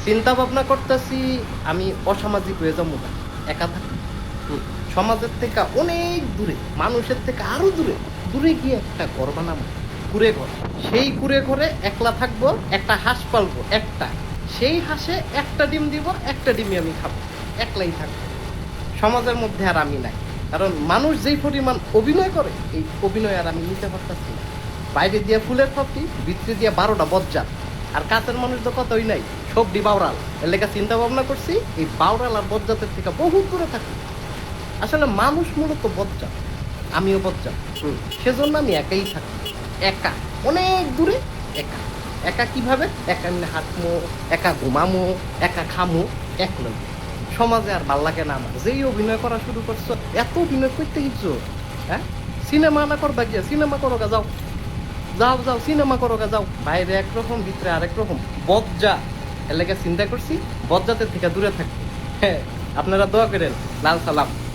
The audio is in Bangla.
চিন্তা ভাবনা করতেছি আমি অসামাজিক হয়ে যাবো না, একা থাকি। সমাজের থেকে অনেক দূরে, মানুষের থেকে আরো দূরে দূরে গিয়ে একটা ঘর বানাবো, কুড়ে ঘর। সেই কুড়ে ঘরে একলা থাকবো, একটা হাঁস পালবো, একটা। সেই হাঁসে একটা ডিম দিব, একটা ডিমই আমি খাবো, একলাই থাকবো। সমাজের মধ্যে আর আমি নাই, কারণ মানুষ যেই পরিমাণ অভিনয় করে, এই অভিনয় আর আমি নিতে পারতেছি না। বাইরে দিয়ে ফুলের ফাঁপি, ভিতরে দিয়ে 12টা বজ্জাত। আর কাছের মানুষ তো কতই নাই, সবডি বাউরাল। এর লেগে চিন্তা ভাবনা করছি এই বাউরাল আর বজ্জাতের থেকে বহুত দূরে থাকি। আসলে মানুষ মূলত বজ্জাত, আমিও বজ্জাত। সেজন্য আমি একাই থাকি, একা, অনেক দূরে, একা। একা কিভাবে? একা এমনি হাঁটমো, একা ঘুমামো, একা খামো, একলাই। সমাজে আর ভাল লাগে না আমার। যেই অভিনয় করা শুরু করছো, এত অভিনয় করতে গেছো, হ্যাঁ? সিনেমা না করবা গিয়া, সিনেমা করো গা, যাও যাও যাও, সিনেমা করো গা, যাও। বাইরে একরকম, ভিতরে আরেক রকম, বজ্জা। এর লেগে চিন্তা করছি বজ্জাতের থেকে দূরে থাকবো। হ্যাঁ, আপনারা দোয়া করেন। লাল সালাম।